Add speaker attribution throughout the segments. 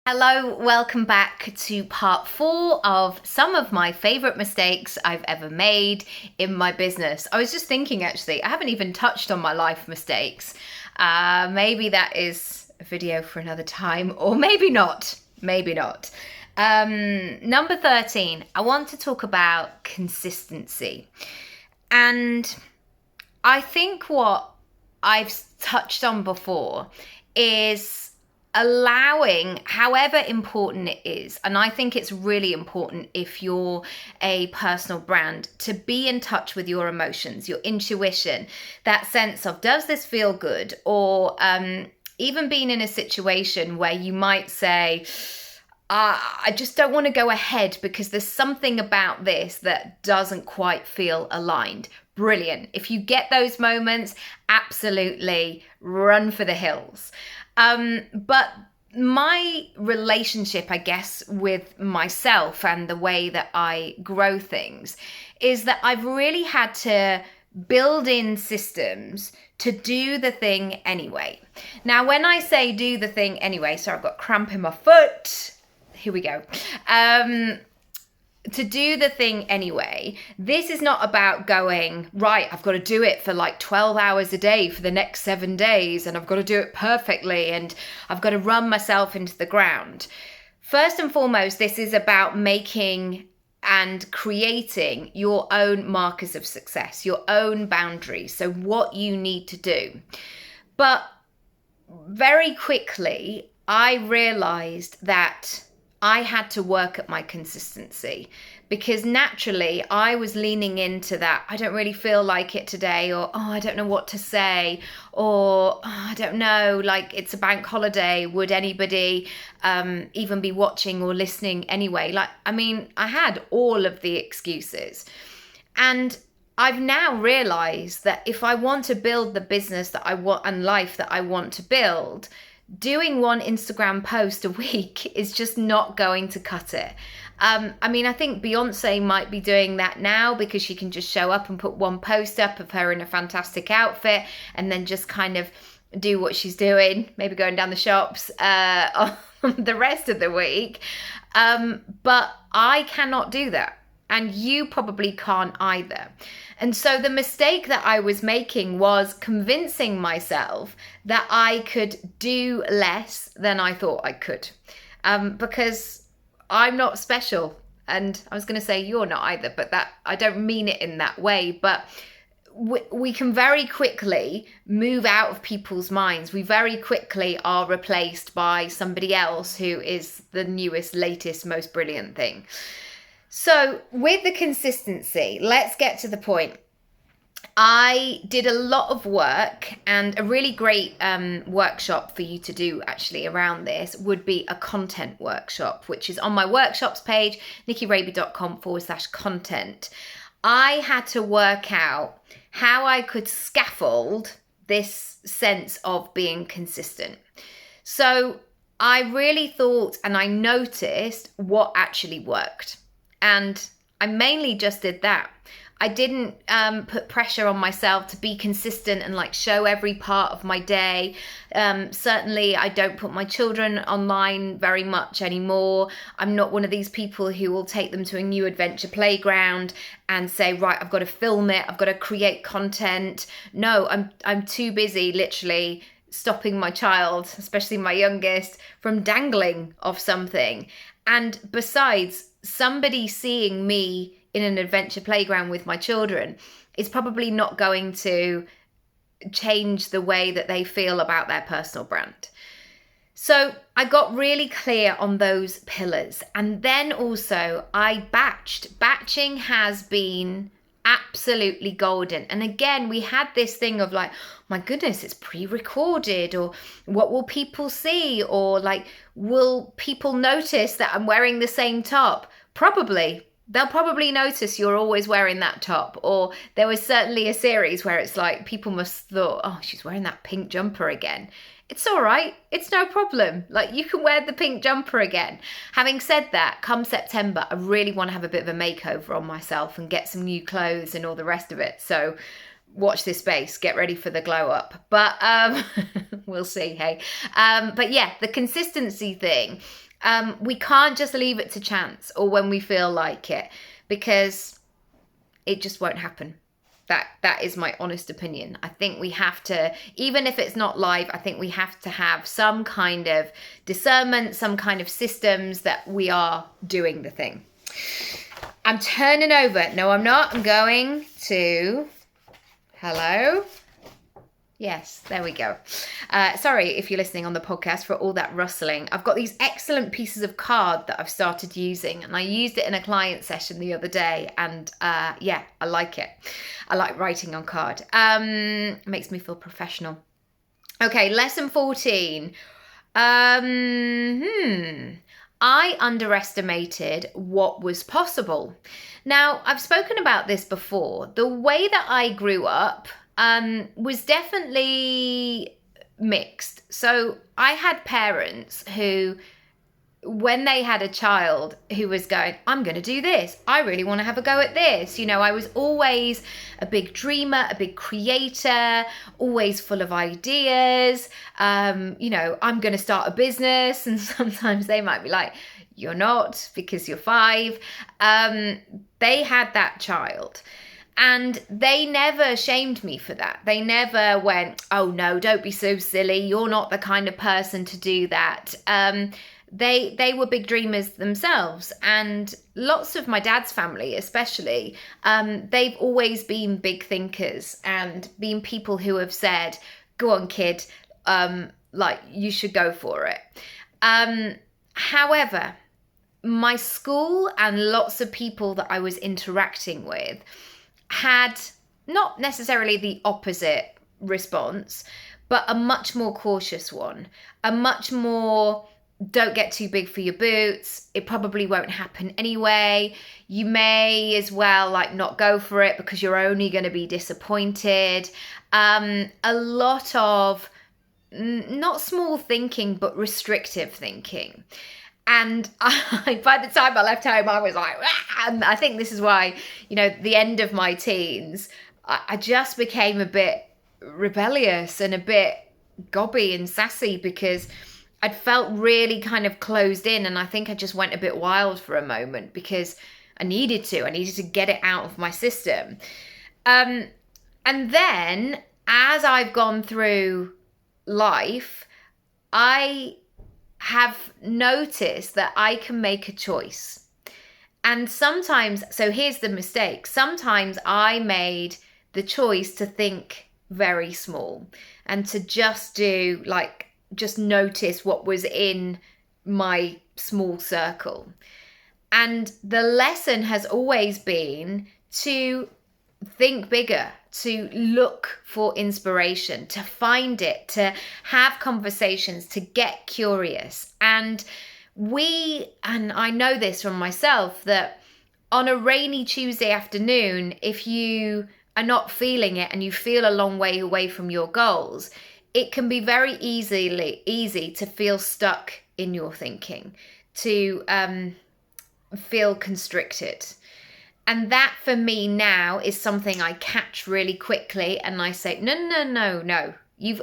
Speaker 1: Hello, welcome back to part 4 of some of my favourite mistakes I've ever made in my business. I was just thinking actually, I haven't even touched on my life mistakes. Maybe that is a video for another time, or maybe not. Maybe not. Number 13, I want to talk about consistency. And I think what I've touched on before is allowing, however important it is, and I think it's really important if you're a personal brand, to be in touch with your emotions, your intuition, that sense of, does this feel good? Or even being in a situation where you might say, I just don't want to go ahead because there's something about this that doesn't quite feel aligned. Brilliant. If you get those moments, absolutely run for the hills. But my relationship, I guess, with myself and the way that I grow things is that I've really had to build in systems to do the thing anyway. Now, when I say do the thing anyway, so I've got cramp in my foot. Here we go. To do the thing anyway, this is not about going, right, I've got to do it for like 12 hours a day for the next 7 days, and I've got to do it perfectly, and I've got to run myself into the ground. First and foremost, this is about making and creating your own markers of success, your own boundaries, so what you need to do. But very quickly, I realized that I had to work at my consistency, because naturally I was leaning into that. I don't really feel like it today, or, I don't know what to say, or, I don't know, like it's a bank holiday. Would anybody even be watching or listening anyway? I had all of the excuses. And I've now realized that if I want to build the business that I want and life that I want to build, doing one Instagram post a week is just not going to cut it. I think Beyonce might be doing that now because she can just show up and put one post up of her in a fantastic outfit and then just kind of do what she's doing, maybe going down the shops on the rest of the week. But I cannot do that. And you probably can't either. And so the mistake that I was making was convincing myself that I could do less than I thought I could. Because I'm not special. And I was going to say you're not either, but that I don't mean it in that way. But we can very quickly move out of people's minds. We very quickly are replaced by somebody else who is the newest, latest, most brilliant thing. So with the consistency, let's get to the point. I did a lot of work, and a really great workshop for you to do actually around this would be a content workshop, which is on my workshops page, nikiraby.com/content. I had to work out how I could scaffold this sense of being consistent. So I really thought, and I noticed what actually worked. And I mainly just did that. I didn't put pressure on myself to be consistent and like show every part of my day. Certainly, I don't put my children online very much anymore. I'm not one of these people who will take them to a new adventure playground and say, right, I've got to film it. I've got to create content. No, I'm too busy literally stopping my child, especially my youngest, from dangling off something. And besides, somebody seeing me in an adventure playground with my children is probably not going to change the way that they feel about their personal brand. So I got really clear on those pillars. And then also I batched. Batching has been absolutely golden. And again, we had this thing of like, my goodness, it's pre-recorded, or what will people see? Or like, will people notice that I'm wearing the same top? Probably. They'll probably notice you're always wearing that top. Or there was certainly a series where it's like, people must have thought, oh, she's wearing that pink jumper again. It's all right. It's no problem. Like, you can wear the pink jumper again. Having said that, come September, I really want to have a bit of a makeover on myself and get some new clothes and all the rest of it. So watch this space, get ready for the glow up. But we'll see, hey. But yeah, the consistency thing. We can't just leave it to chance or when we feel like it, because it just won't happen. That is my honest opinion. I think we have to, even if it's not live, I think we have to have some kind of discernment, some kind of systems that we are doing the thing. I'm turning over. No, I'm not. I'm going to... Hello? Yes, there we go. Sorry if you're listening on the podcast for all that rustling. I've got these excellent pieces of card that I've started using, and I used it in a client session the other day, and yeah, I like it. I like writing on card. It makes me feel professional. Okay, lesson 14. I underestimated what was possible. Now, I've spoken about this before. The way that I grew up was definitely mixed. So I had parents who, when they had a child who was going, I'm going to do this, I really want to have a go at this. You know, I was always a big dreamer, a big creator, always full of ideas. You know, I'm going to start a business. And sometimes they might be like, you're not, because you're 5. They had that child. And they never shamed me for that. They never went, oh no, don't be so silly. You're not the kind of person to do that. They were big dreamers themselves. And lots of my dad's family, especially, they've always been big thinkers and been people who have said, go on, kid, like you should go for it. However, my school and lots of people that I was interacting with had not necessarily the opposite response, but a much more cautious one, a much more, don't get too big for your boots. It probably won't happen anyway. You may as well like not go for it because you're only going to be disappointed. A lot of not small thinking, but restrictive thinking. And by the time I left home, I was like, ah! And I think this is why, you know, the end of my teens, I just became a bit rebellious and a bit gobby and sassy because I'd felt really kind of closed in. And I think I just went a bit wild for a moment because I needed to get it out of my system. And then as I've gone through life, I have noticed that I can make a choice. And sometimes, so here's the mistake. Sometimes I made the choice to think very small and to just do like, just notice what was in my small circle. And the lesson has always been to think bigger, to look for inspiration, to find it, to have conversations, to get curious. And I know this from myself, that on a rainy Tuesday afternoon, if you are not feeling it and you feel a long way away from your goals, it can be very easy to feel stuck in your thinking, to feel constricted. And that for me now is something I catch really quickly and I say, no.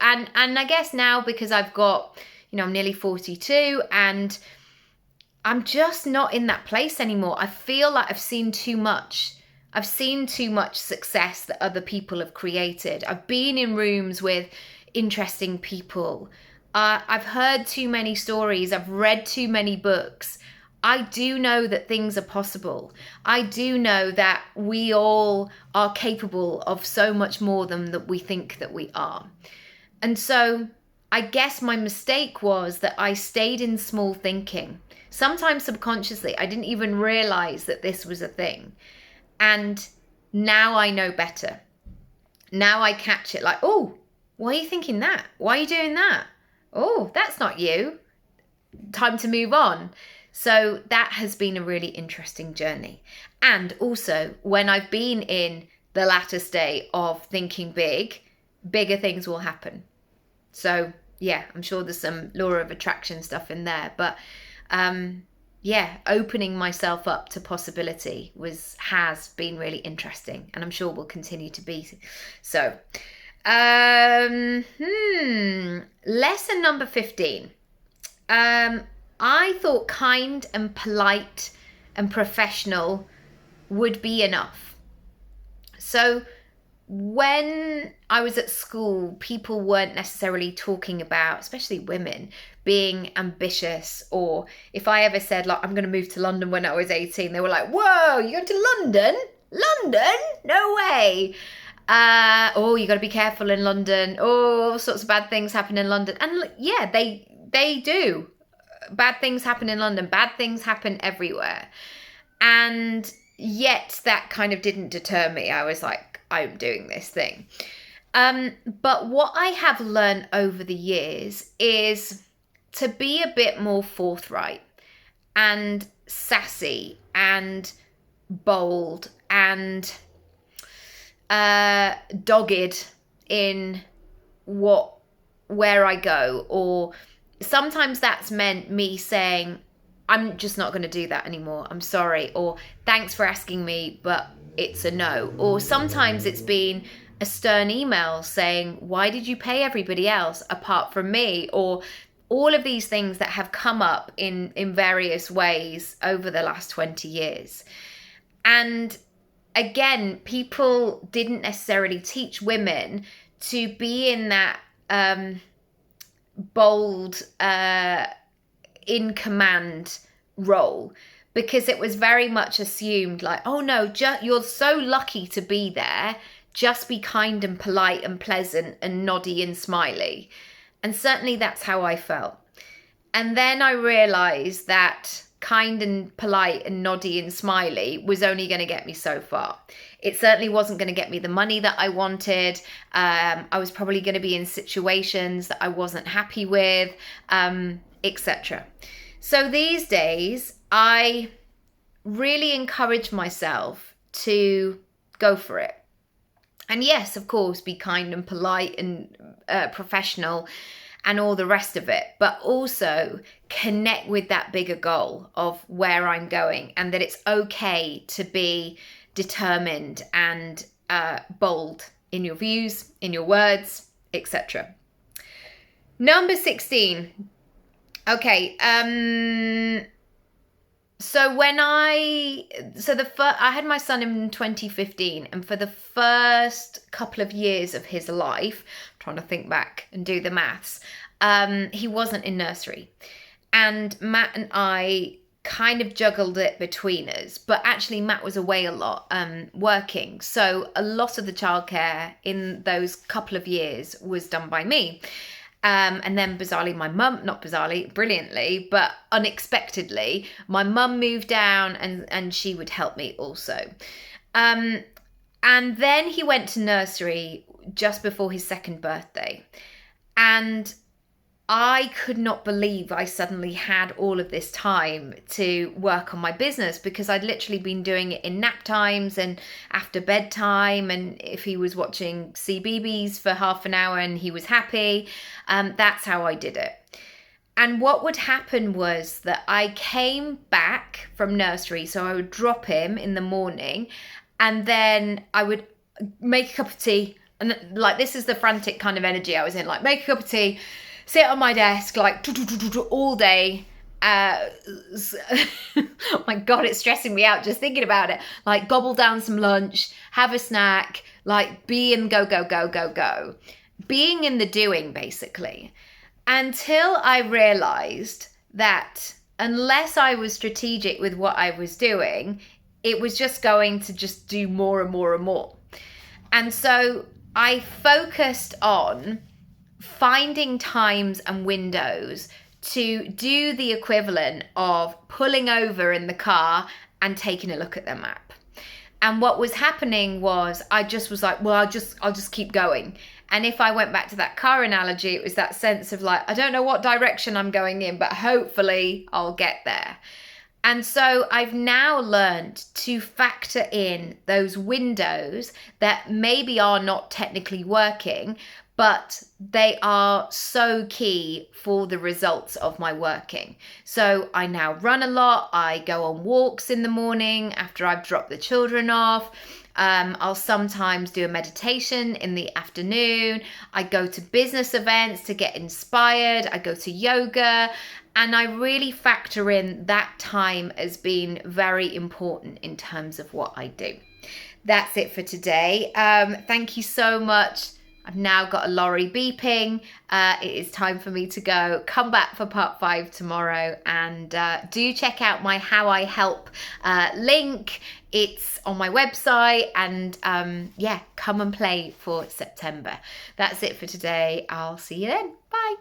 Speaker 1: And I guess now because I've got, you know, I'm nearly 42 and I'm just not in that place anymore. I feel like I've seen too much. I've seen too much success that other people have created. I've been in rooms with interesting people. I've heard too many stories. I've read too many books. I do know that things are possible. I do know that we all are capable of so much more than that we think that we are. And so I guess my mistake was that I stayed in small thinking. Sometimes subconsciously, I didn't even realize that this was a thing. And now I know better. Now I catch it like, oh, why are you thinking that? Why are you doing that? Oh, that's not you. Time to move on. So that has been a really interesting journey. And also, when I've been in the latter state of thinking big, bigger things will happen. So yeah, I'm sure there's some law of attraction stuff in there. But yeah, opening myself up to possibility has been really interesting. And I'm sure will continue to be. So lesson number 15. I thought kind and polite and professional would be enough. So when I was at school, people weren't necessarily talking about, especially women, being ambitious. Or if I ever said, like, I'm going to move to London when I was 18, they were like, whoa, you're going to London? London? No way. Oh, you got to be careful in London. Oh, all sorts of bad things happen in London. And yeah, they do. Bad things happen in London. Bad things happen everywhere. And yet that kind of didn't deter me. I was like, I'm doing this thing. But what I have learned over the years is to be a bit more forthright and sassy and bold and dogged in where I go. Or sometimes that's meant me saying, I'm just not going to do that anymore. I'm sorry. Or thanks for asking me, but it's a no. Or sometimes it's been a stern email saying, why did you pay everybody else apart from me? Or all of these things that have come up in various ways over the last 20 years. And again, people didn't necessarily teach women to be in that bold, in command role, because it was very much assumed like, oh no, you're so lucky to be there, just be kind and polite and pleasant and noddy and smiley. And certainly that's how I felt. And then I realized that kind and polite and noddy and smiley was only going to get me so far. It certainly wasn't going to get me the money that I wanted. I was probably going to be in situations that I wasn't happy with, etc. So these days, I really encourage myself to go for it. And yes, of course, be kind and polite and professional and all the rest of it, but also connect with that bigger goal of where I'm going, and that it's okay to be determined and bold in your views, in your words, etc. Number 16. Okay. So I had my son in 2015, and for the first couple of years of his life, I'm trying to think back and do the maths, he wasn't in nursery. And Matt and I kind of juggled it between us, but actually Matt was away a lot, working. So a lot of the childcare in those couple of years was done by me. And then bizarrely, brilliantly, but unexpectedly, my mum moved down and she would help me also. And then he went to nursery just before his second birthday. And I could not believe I suddenly had all of this time to work on my business, because I'd literally been doing it in nap times and after bedtime, and if he was watching CBeebies for half an hour and he was happy, that's how I did it. And what would happen was that I came back from nursery, so I would drop him in the morning and then I would make a cup of tea, and like, this is the frantic kind of energy I was in, like, make a cup of tea, sit on my desk like all day. Oh my God, it's stressing me out just thinking about it. Like, gobble down some lunch, have a snack, like, be in go. Being in the doing, basically. Until I realized that unless I was strategic with what I was doing, it was just going to just do more and more and more. And so I focused on finding times and windows to do the equivalent of pulling over in the car and taking a look at the map. And what was happening was I just was like, well, I'll just keep going. And if I went back to that car analogy, it was that sense of like, I don't know what direction I'm going in, but hopefully I'll get there. And so I've now learned to factor in those windows that maybe are not technically working, but they are so key for the results of my working. So I now run a lot. I go on walks in the morning after I've dropped the children off. I'll sometimes do a meditation in the afternoon. I go to business events to get inspired. I go to yoga. And I really factor in that time as being very important in terms of what I do. That's it for today. Thank you so much. I've now got a lorry beeping. It is time for me to go. Come back for part 5 tomorrow, and do check out my How I Help link. It's on my website, and yeah, come and play for September. That's it for today. I'll see you then. Bye.